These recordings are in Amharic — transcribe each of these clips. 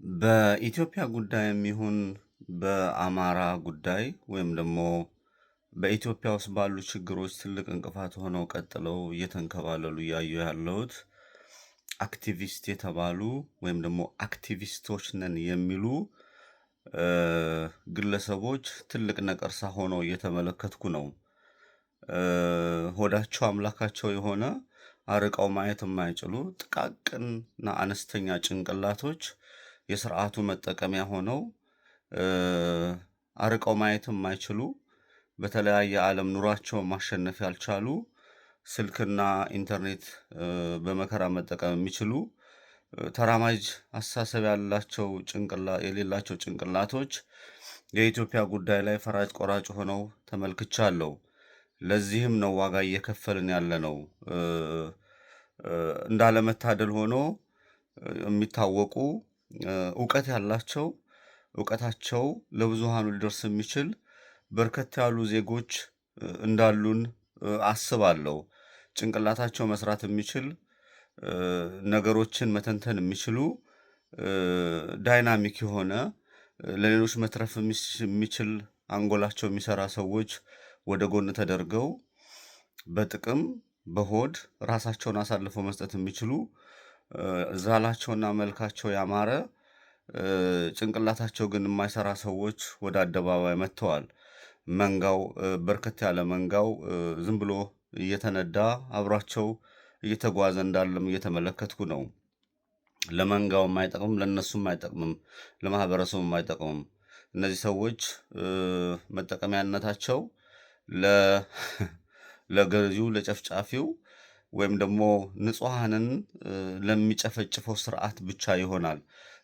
በኢትዮጵያ ጉዳይም ይሁን በአማራ ጉዳይ ወይም ደግሞ በኢትዮጵያ ውስጥ ባሉ ችግሮች ትልቅ እንቅፋት ሆነው ቀጥለው እየተንከባለሉ እያየሁ ያለሁት አክቲቪስት የተባሉ ወይም ደግሞ አክቲቪስቶች ነን የሚሉ እ፣ ግለሰቦች ትልቅ ነቀርሳ ሆነው እየተመለከትኩ ነው። እ፣ ሆዳቸው አምላካቸው የሆነ አርቀው ማየት የማይችሉ ጥቃቅንና አነስተኛ ጭንቅላቶች የስርዓቱ መጠቀሚያ ሆነው እ፣ አርቀው ማየት የማይችሉ በተለያየ ዓለም ኑሯቸውን ማሸነፍ ያልቻሉ ስልክና ኢንተርኔት በመከራ መጠቀም የሚችሉ ተራማጅ አስተሳሰብ የሌላቸው ጭንቅላቶች የኢትዮጵያ ጉዳይ ላይ ፈራጭ ቆራጭ ሆነው ተመልክቻለሁ። ለዚህም ነው ዋጋ እየከፈልን ያለ ነው። እንዳለመታደል ሆኖ የሚታወቁ እውቀት ያላቸው እውቀታቸው ለብዙሃኑ ሊደርስ የሚችል በርከት ያሉ ዜጎች እንዳሉን አስባለሁ። ጭንቅላታቸው መስራት የሚችል ነገሮችን መተንተን የሚችሉ ዳይናሚክ የሆነ ለሌሎች መትረፍ የሚችል አንጎላቸው የሚሰራ ሰዎች ወደ ጎን ተደርገው በጥቅም በሆድ ራሳቸውን አሳልፈው መስጠት የሚችሉ ዛላቸውና መልካቸው ያማረ ጭንቅላታቸው ግን የማይሰራ ሰዎች ወደ አደባባይ መጥተዋል። መንጋው በርከት ያለ መንጋው ዝም ብሎ እየተነዳ አብሯቸው እየተጓዘ እንዳለም እየተመለከትኩ ነው። ለመንጋውም አይጠቅምም፣ ለነሱም አይጠቅምም፣ ለማህበረሰቡም አይጠቅምም። እነዚህ ሰዎች መጠቀሚያነታቸው ለ ለገዢው ለጨፍጫፊው ወይም ደግሞ ንጹሐንን ለሚጨፈጭፈው ስርዓት ብቻ ይሆናል።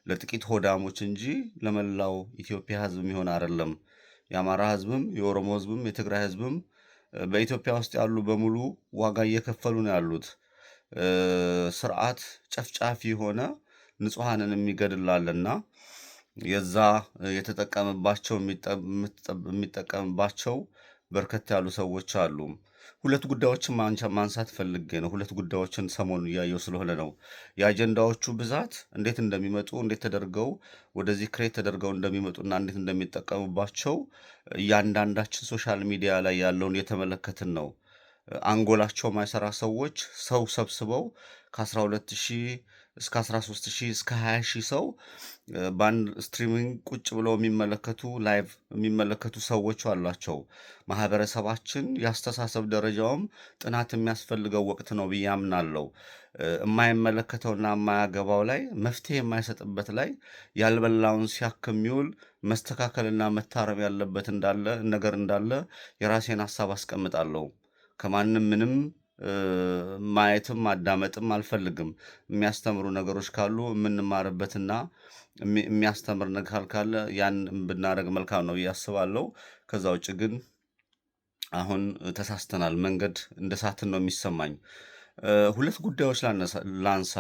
ለጥቂት ሆዳሞች እንጂ ለመላው ኢትዮጵያ ሕዝብ የሚሆን አይደለም። የአማራ ሕዝብም የኦሮሞ ሕዝብም የትግራይ ሕዝብም በኢትዮጵያ ውስጥ ያሉ በሙሉ ዋጋ እየከፈሉ ነው ያሉት። ስርዓት ጨፍጫፊ የሆነ ንጹሐንን የሚገድላለና የዛ የተጠቀምባቸው የሚጠቀምባቸው በርከት ያሉ ሰዎች አሉ። ሁለት ጉዳዮችን ማንሳት ፈልጌ ነው። ሁለት ጉዳዮችን ሰሞኑን እያየው ስለሆነ ነው። የአጀንዳዎቹ ብዛት እንዴት እንደሚመጡ እንዴት ተደርገው ወደዚህ ክሬት ተደርገው እንደሚመጡና እንዴት እንደሚጠቀሙባቸው እያንዳንዳችን ሶሻል ሚዲያ ላይ ያለውን የተመለከትን ነው። አንጎላቸው ማይሰራ ሰዎች ሰው ሰብስበው ከ12,000 እስከ 13,000 እስከ 20,000 ሰው በአንድ ስትሪሚንግ ቁጭ ብለው የሚመለከቱ ላይቭ የሚመለከቱ ሰዎች አሏቸው። ማህበረሰባችን የአስተሳሰብ ደረጃውም ጥናት የሚያስፈልገው ወቅት ነው ብዬ አምናለሁ። የማይመለከተውና የማያገባው ላይ መፍትሄ የማይሰጥበት ላይ ያልበላውን ሲያክም የሚውል መስተካከልና መታረም ያለበት ነገር እንዳለ የራሴን ሀሳብ አስቀምጣለሁ። ከማንም ምንም ማየትም ማዳመጥም አልፈልግም። የሚያስተምሩ ነገሮች ካሉ የምንማርበትና የሚያስተምር ነገር ካለ ያን ብናደርግ መልካም ነው ብዬ አስባለሁ። ከዛ ውጭ ግን አሁን ተሳስተናል። መንገድ እንደ ሳትን ነው የሚሰማኝ። ሁለት ጉዳዮች ላንሳ።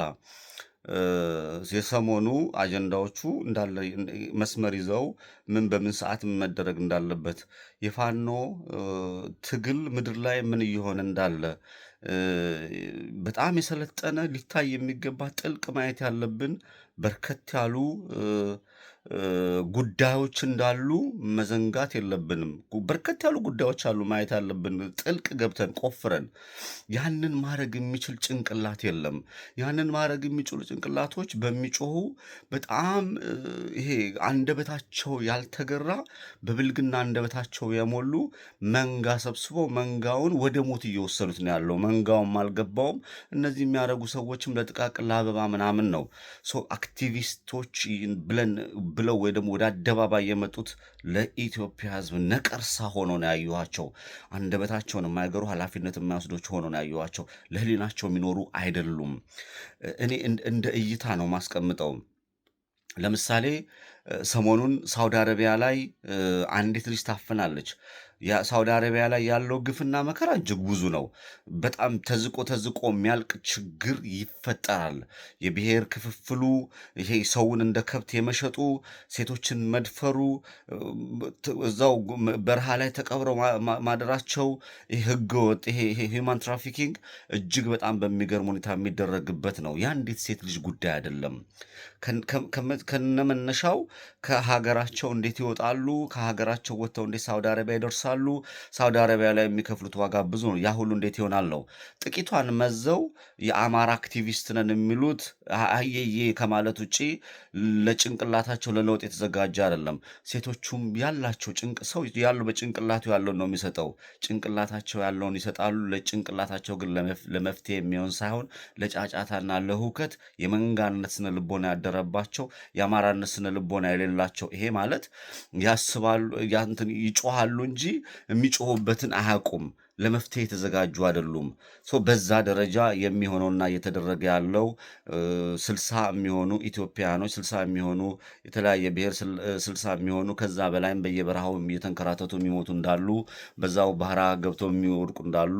የሰሞኑ አጀንዳዎቹ እንዳለ መስመር ይዘው ምን በምን ሰዓት ምን መደረግ እንዳለበት የፋኖ ትግል ምድር ላይ ምን እየሆነ እንዳለ በጣም የሰለጠነ ሊታይ የሚገባ ጥልቅ ማየት ያለብን በርከት ያሉ ጉዳዮች እንዳሉ መዘንጋት የለብንም። በርከት ያሉ ጉዳዮች አሉ ማየት ያለብን ጥልቅ ገብተን ቆፍረን። ያንን ማድረግ የሚችል ጭንቅላት የለም። ያንን ማድረግ የሚችሉ ጭንቅላቶች በሚጮሁ በጣም ይሄ አንደበታቸው ያልተገራ በብልግና አንደበታቸው የሞሉ መንጋ ሰብስበው መንጋውን ወደ ሞት እየወሰዱት ነው ያለው። መንጋውም አልገባውም። እነዚህ የሚያደርጉ ሰዎችም ለጥቃቅን ለአበባ ምናምን ነው አክቲቪስቶች ብለው ወይ ደግሞ ወደ አደባባይ የመጡት ለኢትዮጵያ ሕዝብ ነቀርሳ ሆኖ ነው ያየኋቸው። አንደበታቸውን የማይገሩ ኃላፊነት የማይወስዶች ሆኖ ነው ያየኋቸው። ለሕሊናቸው የሚኖሩ አይደሉም። እኔ እንደ እይታ ነው ማስቀምጠው። ለምሳሌ ሰሞኑን ሳውዲ አረቢያ ላይ አንዲት ልጅ ታፍናለች። ሳውዲ አረቢያ ላይ ያለው ግፍና መከራ እጅግ ብዙ ነው። በጣም ተዝቆ ተዝቆ የሚያልቅ ችግር ይፈጠራል። የብሔር ክፍፍሉ፣ ይሄ ሰውን እንደ ከብት የመሸጡ፣ ሴቶችን መድፈሩ፣ እዛው በረሃ ላይ ተቀብረው ማደራቸው፣ ይሄ ህገወጥ ይሄ ሂውማን ትራፊኪንግ እጅግ በጣም በሚገርም ሁኔታ የሚደረግበት ነው። የአንዲት ሴት ልጅ ጉዳይ አይደለም። ከነመነሻው ከሀገራቸው እንዴት ይወጣሉ? ከሀገራቸው ወጥተው እንዴት ሳውዲ አረቢያ ይደርሳሉ? ሳውዲ አረቢያ ላይ የሚከፍሉት ዋጋ ብዙ ነው። ያ ሁሉ እንዴት ይሆናል ነው። ጥቂቷን መዘው የአማራ አክቲቪስት ነን የሚሉት አየዬ ከማለት ውጭ ለጭንቅላታቸው ለለውጥ የተዘጋጀ አይደለም። ሴቶቹም ያላቸው ሰው ያለው በጭንቅላቱ ያለውን ነው የሚሰጠው። ጭንቅላታቸው ያለውን ይሰጣሉ። ለጭንቅላታቸው ግን ለመፍትሄ የሚሆን ሳይሆን ለጫጫታና ለሁከት የመንጋነት ስነ ልቦና ያደረባቸው፣ የአማራነት ስነ ልቦና የሌላቸው። ይሄ ማለት ያስባሉ፣ ይጮሃሉ እንጂ የሚጮሁበትን አያውቁም። ለመፍትሄ የተዘጋጁ አይደሉም። በዛ ደረጃ የሚሆነውና እየተደረገ ያለው 60 የሚሆኑ ኢትዮጵያኖች 60 የሚሆኑ የተለያየ ብሔር 60 የሚሆኑ ከዛ በላይም በየበረሃው እየተንከራተቱ የሚሞቱ እንዳሉ፣ በዛው ባህራ ገብተው የሚወድቁ እንዳሉ፣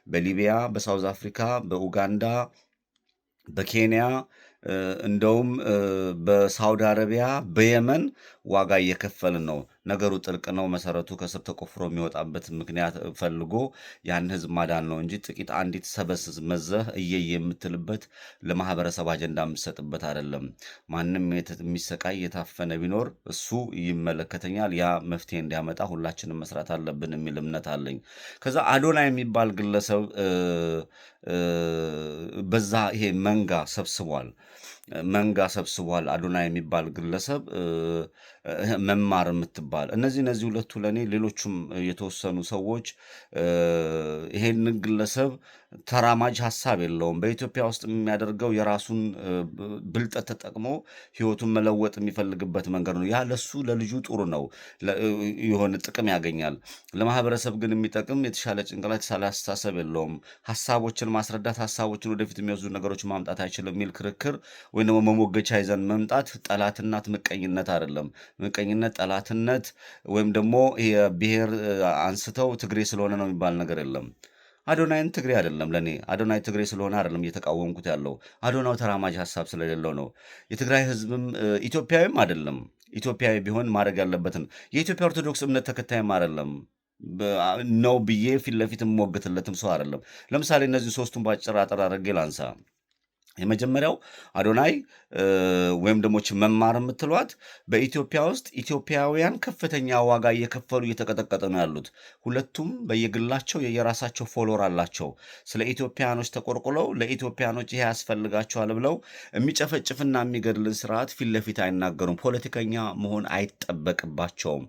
በሊቢያ፣ በሳውዝ አፍሪካ፣ በኡጋንዳ፣ በኬንያ እንደውም በሳውዲ አረቢያ፣ በየመን ዋጋ እየከፈልን ነው። ነገሩ ጥልቅ ነው። መሰረቱ ከስር ተቆፍሮ የሚወጣበት ምክንያት ፈልጎ ያን ህዝብ ማዳን ነው እንጂ ጥቂት አንዲት ሰበስዝ መዘህ እየየ የምትልበት ለማህበረሰብ አጀንዳ የምትሰጥበት አይደለም። ማንም የሚሰቃይ የታፈነ ቢኖር እሱ ይመለከተኛል፣ ያ መፍትሄ እንዲያመጣ ሁላችንም መስራት አለብን የሚል እምነት አለኝ። ከዛ አዶና የሚባል ግለሰብ በዛ ይሄ መንጋ ሰብስቧል። አዶና የሚባል ግለሰብ መማር የምትባል እነዚህ ሁለቱ ለእኔ፣ ሌሎቹም የተወሰኑ ሰዎች ይሄንን ግለሰብ ተራማጅ ሀሳብ የለውም። በኢትዮጵያ ውስጥ የሚያደርገው የራሱን ብልጠት ተጠቅሞ ህይወቱን መለወጥ የሚፈልግበት መንገድ ነው። ያ ለሱ ለልጁ ጥሩ ነው፣ የሆነ ጥቅም ያገኛል። ለማህበረሰብ ግን የሚጠቅም የተሻለ ጭንቅላት፣ የተሻለ አስተሳሰብ የለውም። ሀሳቦችን ማስረዳት፣ ሀሳቦችን ወደፊት የሚወስዱ ነገሮችን ማምጣት አይችልም የሚል ክርክር ወይም ደግሞ መሞገቻ ይዘን መምጣት ጠላትነት፣ ምቀኝነት አይደለም። ምቀኝነት፣ ጠላትነት ወይም ደግሞ የብሔር አንስተው ትግሬ ስለሆነ ነው የሚባል ነገር የለም። አዶናይን ትግሬ አይደለም። ለእኔ አዶናይ ትግሬ ስለሆነ አይደለም እየተቃወምኩት ያለው፣ አዶናው ተራማጅ ሀሳብ ስለሌለው ነው። የትግራይ ህዝብም ኢትዮጵያዊም አይደለም። ኢትዮጵያዊ ቢሆን ማድረግ ያለበትን የኢትዮጵያ ኦርቶዶክስ እምነት ተከታይም አይደለም ነው ብዬ ፊት ለፊት የምሞግትለትም ሰው አይደለም። ለምሳሌ እነዚህ ሶስቱን በአጭር አጠር አድርጌ ላንሳ። የመጀመሪያው አዶናይ ወይም ደግሞ መማር የምትሏት በኢትዮጵያ ውስጥ ኢትዮጵያውያን ከፍተኛ ዋጋ እየከፈሉ እየተቀጠቀጠ ነው ያሉት። ሁለቱም በየግላቸው የየራሳቸው ፎሎወር አላቸው። ስለ ኢትዮጵያኖች ተቆርቁለው ለኢትዮጵያኖች ይሄ ያስፈልጋቸዋል ብለው የሚጨፈጭፍና የሚገድልን ስርዓት ፊት ለፊት አይናገሩም። ፖለቲከኛ መሆን አይጠበቅባቸውም።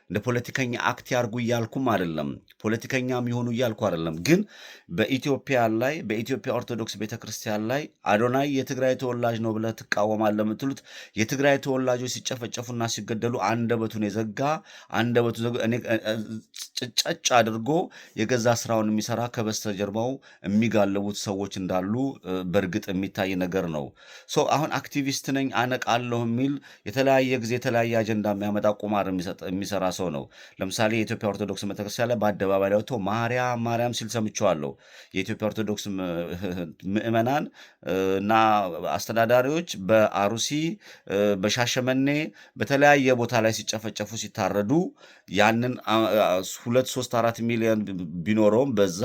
እንደ ፖለቲከኛ አክት ያርጉ እያልኩም አይደለም፣ ፖለቲከኛ የሚሆኑ እያልኩ አይደለም። ግን በኢትዮጵያ ላይ በኢትዮጵያ ኦርቶዶክስ ቤተክርስቲያን ላይ አዶናይ የትግራይ ተወላጅ ነው ብለህ ትቃወማለህ የምትሉት የትግራይ ተወላጆች ሲጨፈጨፉና ሲገደሉ አንደበቱን የዘጋ ጭጨጭ አድርጎ የገዛ ስራውን የሚሰራ ከበስተጀርባው የሚጋለቡት ሰዎች እንዳሉ በእርግጥ የሚታይ ነገር ነው። አሁን አክቲቪስት ነኝ አነቃለሁ የሚል የተለያየ ጊዜ የተለያየ አጀንዳ የሚያመጣ ቁማር የሚሰራ ሰው ነው። ለምሳሌ የኢትዮጵያ ኦርቶዶክስ ቤተክርስቲያን ላይ በአደባባይ ላይ ወጥቶ ማርያም ሲል ሰምቼዋለሁ። የኢትዮጵያ ኦርቶዶክስ ምዕመናን እና አስተዳዳሪዎች በአሩሲ፣ በሻሸመኔ በተለያየ ቦታ ላይ ሲጨፈጨፉ ሲታረዱ ያንን 2 3 4 ሚሊዮን ቢኖረውም በዛ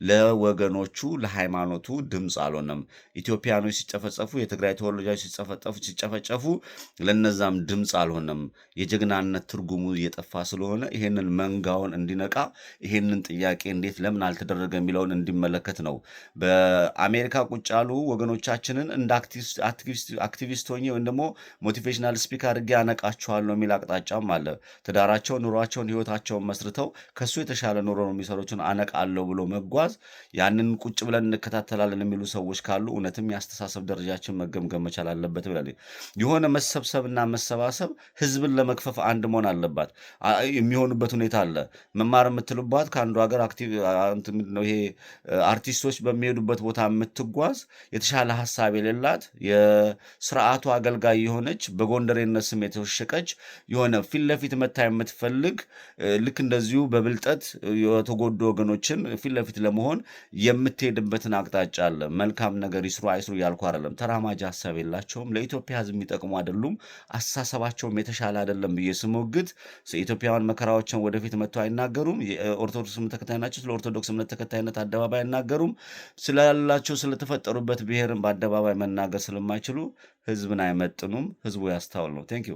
ለወገኖቹ ለሃይማኖቱ ድምፅ አልሆነም። ኢትዮጵያኖች ሲጨፈጨፉ፣ የትግራይ ተወላጆች ሲጨፈጨፉ ለነዛም ድምፅ አልሆነም። የጀግናነት ትርጉሙ እየጠፋ ስለሆነ ይሄንን መንጋውን እንዲነቃ፣ ይሄንን ጥያቄ እንዴት ለምን አልተደረገ የሚለውን እንዲመለከት ነው። በአሜሪካ ቁጭ ያሉ ወገኖቻችንን እንደ አክቲቪስት ሆኜ ወይም ደግሞ ሞቲቬሽናል ስፒክ አድርጌ ያነቃቸዋለሁ የሚል አቅጣጫም አለ። ትዳራቸውን፣ ኑሯቸውን፣ ህይወታቸውን መስርተው ከሱ የተሻለ ኑሮ ነው የሚሰሩትን አነቃለሁ ብሎ መጓዝ፣ ያንን ቁጭ ብለን እንከታተላለን የሚሉ ሰዎች ካሉ እውነትም የአስተሳሰብ ደረጃችን መገምገም መቻል አለበት ብላለች። የሆነ መሰብሰብና መሰባሰብ ህዝብን ለመክፈፍ አንድ መሆን አለባት። የሚሆኑበት ሁኔታ አለ። መማር የምትሉባት ከአንዱ ሀገር አክቲቭ ምንድን ነው ይሄ አርቲስቶች በሚሄዱበት ቦታ የምትጓዝ የተሻለ ሀሳብ የሌላት የስርዓቱ አገልጋይ የሆነች በጎንደሬነት ስም የተወሸቀች የሆነ ፊት ለፊት መታ የምትፈልግ ልክ እንደዚሁ በብልጠት የተጎዱ ወገኖችን ፊት ለፊት ለመሆን የምትሄድበትን አቅጣጫ አለ። መልካም ነገር ይስሩ አይስሩ እያልኩ አይደለም። ተራማጅ ሀሳብ የላቸውም። ለኢትዮጵያ ሕዝብ የሚጠቅሙ አይደሉም። አስተሳሰባቸውም የተሻለ አይደለም ብዬ ስሞግት ኢትዮጵያውያን መከራዎችን ወደፊት መጥተው አይናገሩም። የኦርቶዶክስ እምነት ተከታይ ናቸው። ስለ ኦርቶዶክስ እምነት ተከታይነት አደባባይ አይናገሩም። ስላላቸው ስለተፈጠሩበት ብሔርን በአደባባይ መናገር ስለማይችሉ ሕዝብን አይመጥኑም። ሕዝቡ ያስተውል ነው። ቴንክ ዩ